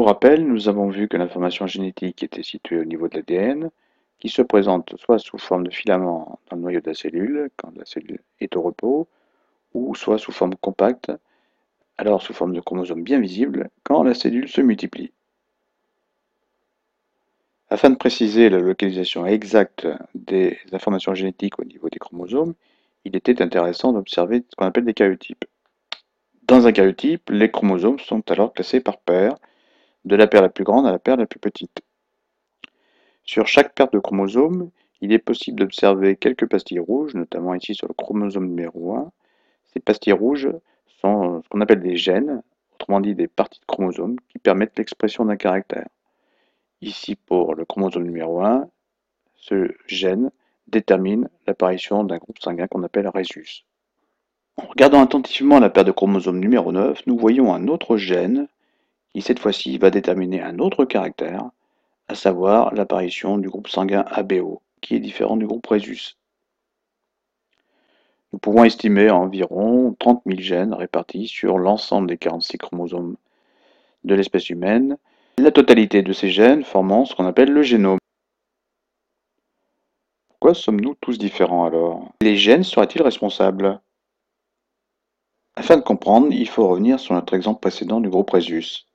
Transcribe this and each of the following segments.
rappelle, nous avons vu que l'information génétique était située au niveau de l'ADN, qui se présente soit sous forme de filament dans le noyau de la cellule, quand la cellule est au repos, ou soit sous forme compacte, alors sous forme de chromosomes bien visibles, quand la cellule se multiplie. Afin de préciser la localisation exacte des informations génétiques au niveau des chromosomes, il était intéressant d'observer ce qu'on appelle des karyotypes. Dans un karyotype, les chromosomes sont alors classés par paire, de la paire la plus grande à la paire la plus petite. Sur chaque paire de chromosomes, il est possible d'observer quelques pastilles rouges, notamment ici sur le chromosome numéro 1. Ces pastilles rouges sont ce qu'on appelle des gènes, autrement dit des parties de chromosomes, qui permettent l'expression d'un caractère. Ici, pour le chromosome numéro 1, ce gène détermine l'apparition d'un groupe sanguin qu'on appelle rhésus. En regardant attentivement la paire de chromosomes numéro 9, nous voyons un autre gène qui, cette fois-ci, va déterminer un autre caractère, à savoir l'apparition du groupe sanguin ABO, qui est différent du groupe rhésus. Nous pouvons estimer environ 30 000 gènes répartis sur l'ensemble des 46 chromosomes de l'espèce humaine, la totalité de ces gènes formant ce qu'on appelle le génome. Pourquoi sommes-nous tous différents alors? Les gènes seraient-ils responsables? Afin de comprendre, il faut revenir sur notre exemple précédent du groupe rhésus.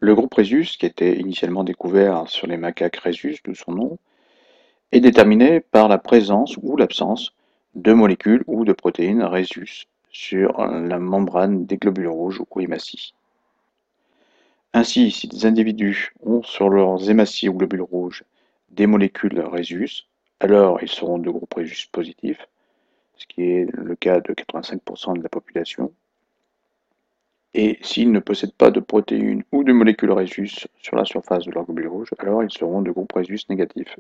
Le groupe rhésus, qui était initialement découvert sur les macaques rhésus, d'où son nom, est déterminé par la présence ou l'absence de molécules ou de protéines rhésus sur la membrane des globules rouges ou hématies. Ainsi, si des individus ont sur leurs hématies ou globules rouges des molécules rhésus, alors ils seront de groupe rhésus positif, ce qui est le cas de 85% de la population. Et s'ils ne possèdent pas de protéines ou de molécules rhésus sur la surface de leurs globules rouges, alors ils seront de groupe rhésus négatif.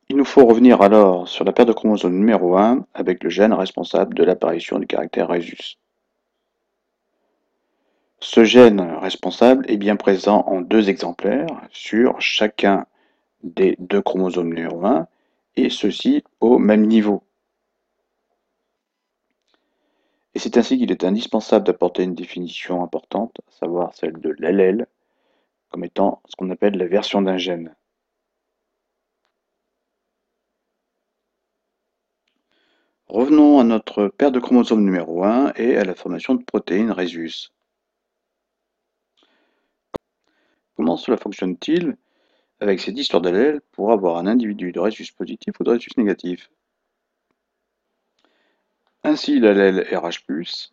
Il nous faut revenir alors sur la paire de chromosomes numéro 1 avec le gène responsable de l'apparition du caractère rhésus. Ce gène responsable est bien présent en 2 exemplaires sur chacun des 2 chromosomes numéro 1 et ceci au même niveau. Et c'est ainsi qu'il est indispensable d'apporter une définition importante, à savoir celle de l'allèle, comme étant ce qu'on appelle la version d'un gène. Revenons à notre paire de chromosomes numéro 1 et à la formation de protéines rhésus. Comment cela fonctionne-t-il avec cette histoire d'allèle pour avoir un individu de rhésus positif ou de rhésus négatif? Ainsi, l'allèle RH+,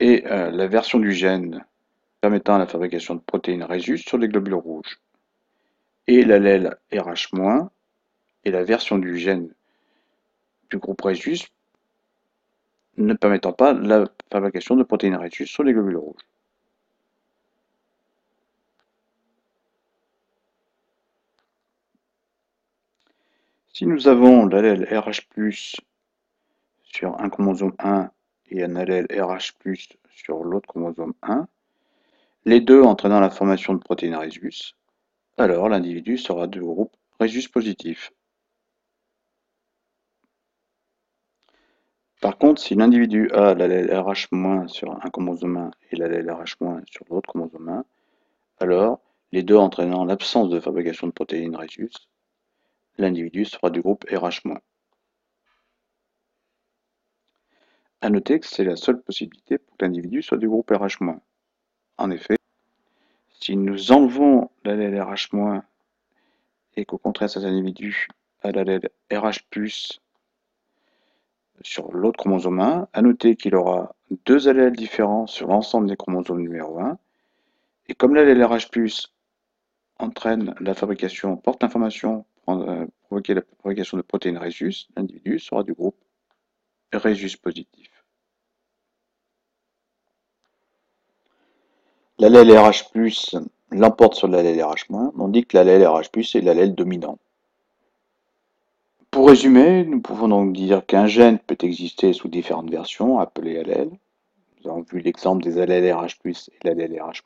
est la version du gène permettant la fabrication de protéines rhésus sur les globules rouges. Et l'allèle RH- est la version du gène du groupe rhésus ne permettant pas la fabrication de protéines rhésus sur les globules rouges. Si nous avons l'allèle RH+ sur un chromosome 1 et un allèle RH+ sur l'autre chromosome 1, les deux entraînant la formation de protéines rhésus, alors l'individu sera du groupe rhésus positif. Par contre, si l'individu a l'allèle RH- sur un chromosome 1 et l'allèle RH- sur l'autre chromosome 1, alors, les deux entraînant l'absence de fabrication de protéines rhésus, l'individu sera du groupe RH-. À noter que c'est la seule possibilité pour que l'individu soit du groupe RH-. En effet, si nous enlevons l'allèle RH- et qu'au contraire cet individu a l'allèle RH+ sur l'autre chromosome 1, à noter qu'il aura deux allèles différents sur l'ensemble des chromosomes numéro 1, et comme l'allèle RH+ entraîne la fabrication, porte l'information pour provoquer la fabrication de protéines rhésus, l'individu sera du groupe rhésus positif. L'allèle RH+ l'emporte sur l'allèle RH-, on dit que l'allèle RH+ est l'allèle dominant. Pour résumer, nous pouvons donc dire qu'un gène peut exister sous différentes versions, appelées allèles. Nous avons vu l'exemple des allèles RH+ et l'allèle RH-.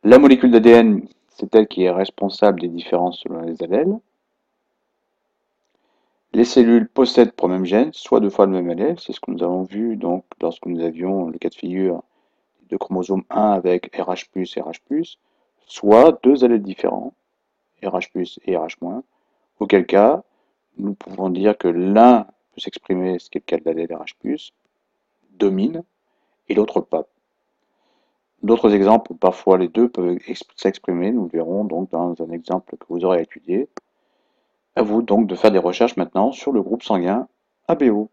La molécule d'ADN, c'est elle qui est responsable des différences selon les allèles. Les cellules possèdent pour le même gène soit deux fois le même allèle, c'est ce que nous avons vu donc lorsque nous avions le cas de figure de chromosome 1 avec RH+, RH+, soit deux allèles différents, RH+, et RH-, auquel cas, nous pouvons dire que l'un peut s'exprimer, ce qui est le cas de l'allèle RH+, domine, et l'autre pas. D'autres exemples où parfois les deux peuvent s'exprimer, nous le verrons donc dans un exemple que vous aurez étudié. À vous donc de faire des recherches maintenant sur le groupe sanguin ABO.